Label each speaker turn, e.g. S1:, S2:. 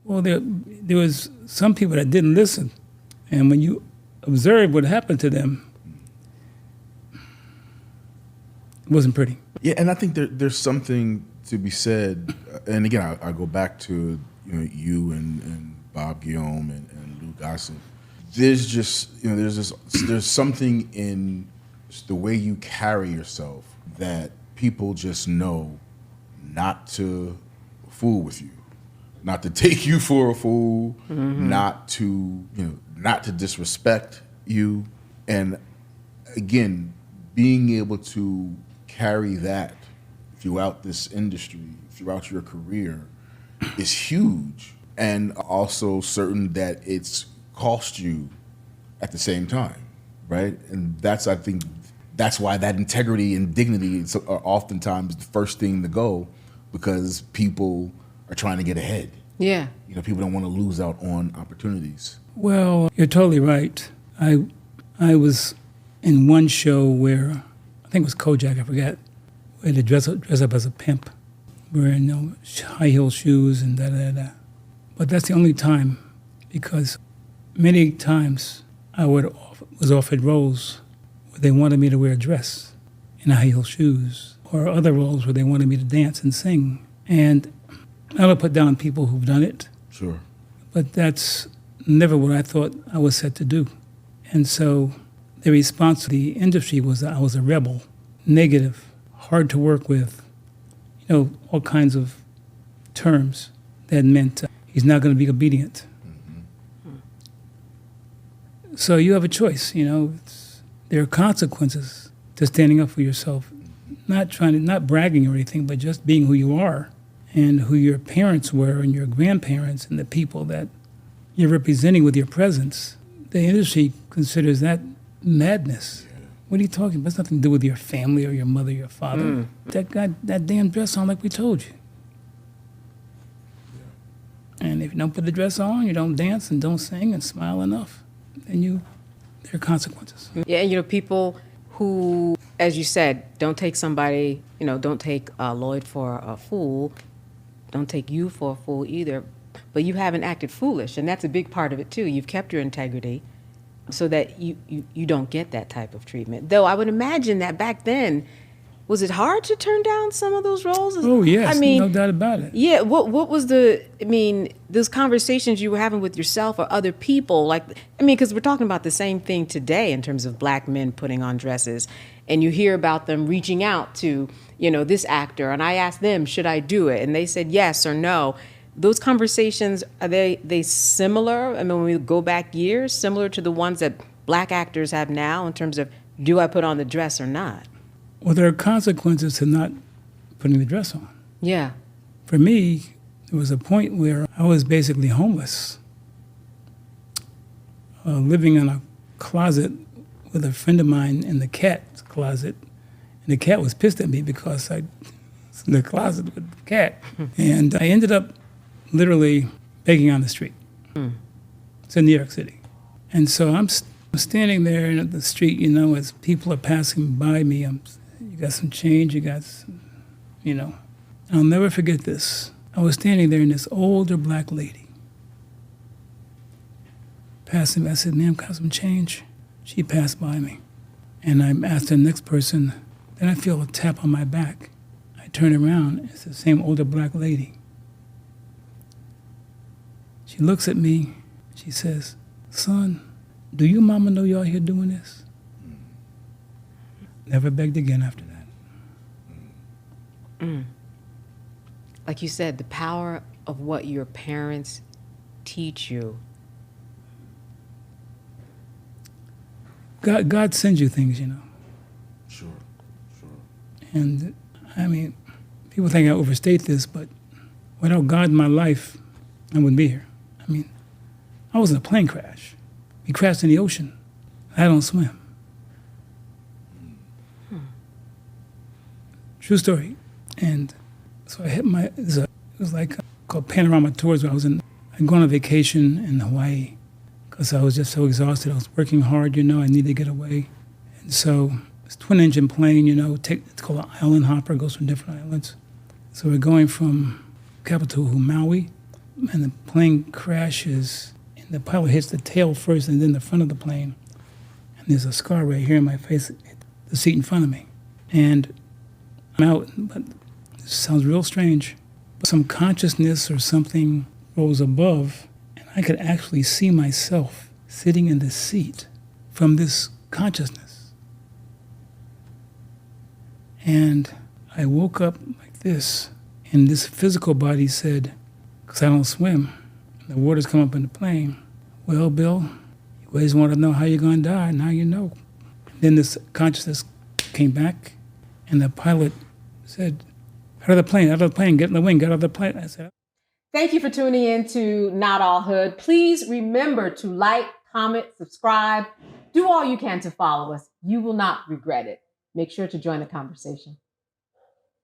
S1: Well, there was some people that didn't listen. And when you observe what happened to them, it wasn't pretty.
S2: Yeah, and I think there's something to be said, and again, I go back to you and Bob Guillaume and Lou Gossett. There's just there's something in the way you carry yourself that people just know not to fool with you, not to take you for a fool, not to disrespect you, and again, being able to carry that throughout this industry, throughout your career, is huge, and also certain that it's cost you at the same time, right? And I think that's why that integrity and dignity are oftentimes the first thing to go, because people are trying to get ahead.
S3: Yeah.
S2: People don't want to lose out on opportunities.
S1: Well, you're totally right. I was in one show where, I think it was Kojak, I forget, where they dress up as a pimp, wearing high heel shoes and da-da-da. But that's the only time, because many times I was offered roles where they wanted me to wear a dress and high heel shoes, or other roles where they wanted me to dance and sing. And I don't put down people who've done it.
S2: Sure.
S1: But that's never what I thought I was set to do. And so the response to the industry was that I was a rebel, negative, hard to work with, all kinds of terms that meant he's not going to be obedient. So you have a choice, there are consequences to standing up for yourself, not bragging or anything, but just being who you are and who your parents were and your grandparents and the people that you're representing with your presence. The industry considers that madness. What are you talking about? It's nothing to do with your family or your mother, your father. That damn dress on like we told you. And if you don't put the dress on, you don't dance and don't sing and smile enough, then there are consequences.
S3: Yeah, people who, as you said, don't take somebody, don't take Lloyd for a fool, don't take you for a fool either, but you haven't acted foolish, and that's a big part of it too. You've kept your integrity so that you don't get that type of treatment. Though I would imagine that back then, was it hard to turn down some of those roles?
S1: Oh, yes, no doubt about it.
S3: Yeah, what was those conversations you were having with yourself or other people, because we're talking about the same thing today in terms of black men putting on dresses, and you hear about them reaching out to, this actor, and I asked them, should I do it? And they said yes or no. Those conversations, are they similar? When we go back years, similar to the ones that black actors have now in terms of, do I put on the dress or not?
S1: Well, there are consequences to not putting the dress on.
S3: Yeah.
S1: For me, there was a point where I was basically homeless, living in a closet with a friend of mine in the cat's closet. And the cat was pissed at me because I was in the closet with the cat. And I ended up literally begging on the street. It's in New York City. And so I'm standing there in the street, as people are passing by me. You got some change, you got some, I'll never forget this. I was standing there and this older black lady passing me. I said, ma'am, got some change? She passed by me. And I asked the next person, then I feel a tap on my back. I turn around, it's the same older black lady. She looks at me, she says, son, do your mama know you're out here doing this? Never begged again after that.
S3: Like you said, the power of what your parents teach you.
S1: God sends you things,
S2: Sure.
S1: And people think I overstate this, but without God in my life, I wouldn't be here. I was in a plane crash. We crashed in the ocean. I don't swim. True story. And so I hit it was called Panorama Tours where I'd gone on vacation in Hawaii because I was just so exhausted. I was working hard, I needed to get away. And so it's twin engine plane, it's called an island hopper, goes from different islands. So we're going from capital Maui the plane crashes, and the pilot hits the tail first and then the front of the plane. And there's a scar right here in my face, the seat in front of me. And I'm out, but it sounds real strange. But some consciousness or something rose above, and I could actually see myself sitting in the seat from this consciousness. And I woke up like this, and this physical body said, because I don't swim, and the water's come up in the plane, well, Bill, you always want to know how you're going to die, now you know. Then this consciousness came back, and the pilot said, out of the plane, get in the wing, get out of the plane. I said,
S3: Thank you for tuning in to Not All Hood. Please remember to like, comment, subscribe. Do all you can to follow us. You will not regret it. Make sure to join the conversation.